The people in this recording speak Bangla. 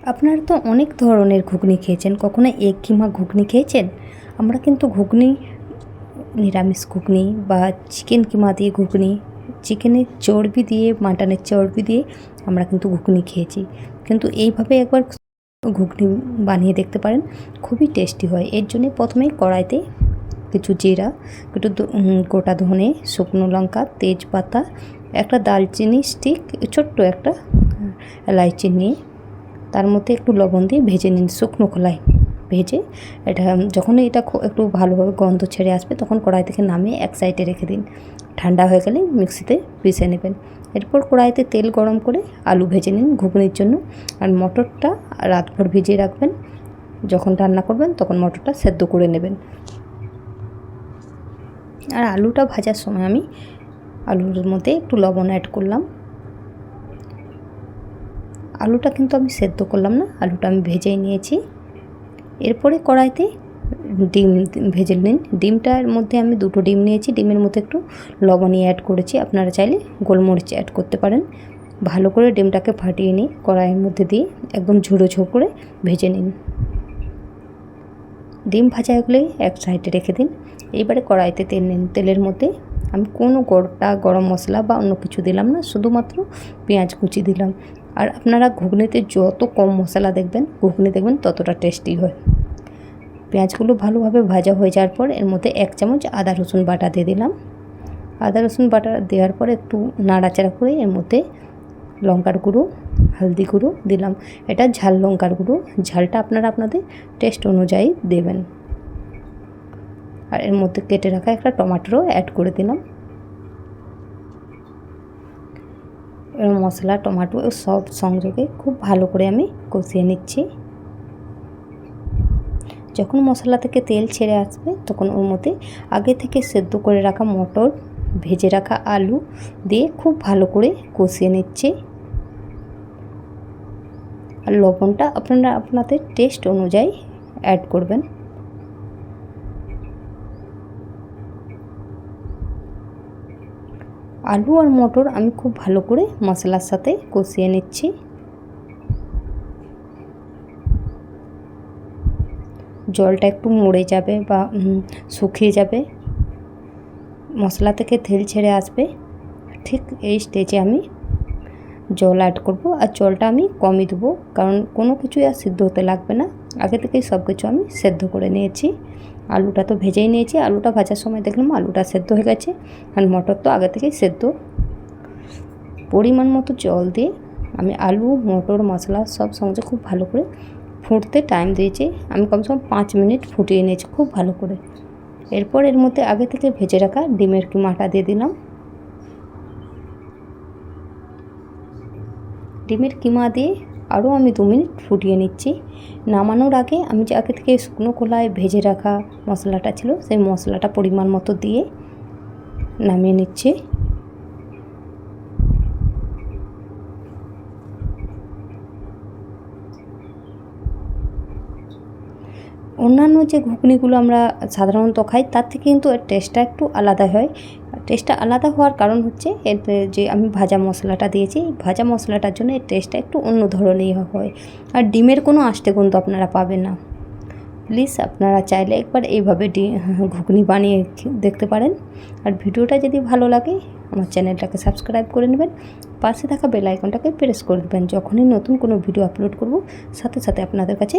আপনারা তো অনেক ধরনের ঘুগনি খেয়েছেন, কখনো এগ কিমা ঘুগনি খেয়েছেন? আমরা কিন্তু ঘুগনি, নিরামিষ ঘুগনি বা চিকেন কিমা দিয়ে ঘুগনি, চিকেনের চর্বি দিয়ে, মাটনের চর্বি দিয়ে আমরা কিন্তু ঘুগনি খেয়েছি। কিন্তু এইভাবে একবার ঘুগনি বানিয়ে দেখতে পারেন, খুবই টেস্টি হয়। এর জন্যে প্রথমেই কড়াইতে কিছু জিরা, একটু গোটা ধনে, শুকনো লঙ্কা, তেজপাতা, একটা দালচিনি স্টিক, ছোট্ট একটা এলাইচি নিয়ে তার মধ্যে একটু লবণ দিয়ে ভেজে নিন শুকনো খোলায়। ভেজে এটা যখন এটা একটু ভালোভাবে গন্ধ ছেড়ে আসবে, তখন কড়াই থেকে নামিয়ে এক সাইডে রেখে দিন। ঠান্ডা হয়ে গেলে মিক্সিতে পিষে নেবেন। এরপর কড়াইতে তেল গরম করে আলু ভেজে নিন ঘুগনির জন্য। আর মটরটা রাতভর ভিজিয়ে রাখবেন, যখন রান্না করবেন তখন মটরটা সেদ্ধ করে নেবেন। আর আলুটা ভাজার সময় আমি আলুর মধ্যে একটু লবণ অ্যাড করলাম। আলুটা কিন্তু আমি সেদ্ধ করলাম না, আলুটা আমি ভেজেই নিয়েছি। এরপরে কড়াইতে ডিম ভেজে নিন। ডিমটার মধ্যে আমি 2টো ডিম নিয়েছি, ডিমের মধ্যে একটু লবণ অ্যাড করেছি, আপনারা চাইলে গোলমরিচ অ্যাড করতে পারেন। ভালো করে ডিমটাকে ফাটিয়ে নিয়ে কড়াইয়ের মধ্যে দিয়ে একদম ঝুড়ো ঝুড়ো করে ভেজে নিন। ডিম ভাজা হয়ে গেলেই এক সাইডে রেখে দিন। এইবারে কড়াইতে তেল নিন। তেলের মধ্যে আমি কোনো গোটা গরম মশলা বা অন্য কিছু দিলাম না, শুধুমাত্র পেঁয়াজ কুচি দিলাম। আর আপনারা ঘুগনিতে যত কম মশলা দেখবেন, ঘুগনি দেখবেন ততটা টেস্টি হয়। পেঁয়াজগুলো ভালোভাবে ভাজা হয়ে যাওয়ার পর এর মধ্যে 1 চামচ আদা রসুন বাটা দিয়ে দিলাম। আদা রসুন বাটা দেওয়ার পর একটু নাড়াচাড়া করে এর মধ্যে লঙ্কার গুঁড়ো, হলদি গুঁড়ো দিলাম। এটা ঝাল লঙ্কার গুঁড়ো, ঝালটা আপনারা আপনাদের টেস্ট অনুযায়ী দেবেন। আর এর মধ্যে কেটে রাখা একটা টমেটো অ্যাড করে দিলাম। এবার মশলা, টমেটো সব সংযোগে খুব ভালো করে আমি কষিয়ে নিচ্ছি। যখন মশলা থেকে তেল ছেড়ে আসবে, তখন ওর মধ্যে আগে থেকে সেদ্ধ করে রাখা মটর, ভেজে রাখা আলু দিয়ে খুব ভালো করে কষিয়ে নিচ্ছি। আর লবণটা আপনারা আপনাদের টেস্ট অনুযায়ী অ্যাড করবেন। আলু আর মটর আমি খুব ভালো করে মশলার সাথে কষিয়ে নিচ্ছি। জলটা একটু মরে যাবে বা শুকিয়ে যাবে, মশলা থেকে তেল ছেড়ে আসবে, ঠিক এই স্টেজে আমি জল অ্যাড করব। আর জলটা আমি কমই দেবো, কারণ কোনো কিছুই আর সিদ্ধ হতে লাগবে না। আগে থেকেই সব কিছু আমি সেদ্ধ করে নিয়েছি। আলুটা তো ভেজেই নিয়েছি, আলুটা ভাজার সময় দেখলাম আলুটা সেদ্ধ হয়ে গেছে। আর মটর তো আগে থেকেই সেদ্ধ। পরিমাণ মতো জল দিয়ে আমি আলু, মটর, মশলা সব সঙ্গে খুব ভালো করে ফুটতে টাইম দিয়েছি। আমি কমসে কম 5 মিনিট ফুটিয়ে নিয়েছি খুব ভালো করে। এরপর এর মধ্যে আগে থেকে ভেজে রাখা ডিমের কিমাটা দিয়ে দিলাম। ডিমের কিমা দিয়ে আরও আমি 2 মিনিট ফুটিয়ে নিচ্ছি। নামানোর আগে আমি যে আগে থেকে শুকনো খোলায় ভেজে রাখা মশলাটা ছিল, সেই মশলাটা পরিমাণ মতো দিয়ে নামিয়ে নিচ্ছি। অন্যান্য যে ঘুগনিগুলো আমরা সাধারণত খাই, তার থেকে কিন্তু এর টেস্টটা একটু আলাদা হয়। টেস্টটা আলাদা হওয়ার কারণ হচ্ছে এতে যে আমি ভাজা মশলাটা দিয়েছি, ভাজা মশলাটার জন্য এর টেস্টটা একটু অন্য ধরনেরই হয়। আর ডিমের কোনো আষ্টে গন্ধ আপনারা পাবেন না। প্লিজ আপনারা চাইলে একবার এইভাবে ঘুগনি বানিয়ে দেখতে পারেন। আর ভিডিওটা যদি ভালো লাগে, আমার চ্যানেলটাকে সাবস্ক্রাইব করে নেবেন, পাশে থাকা বেল আইকনটাকে প্রেস করে দেবেন। যখনই নতুন কোনো ভিডিও আপলোড করব, সাথে সাথে আপনাদের কাছে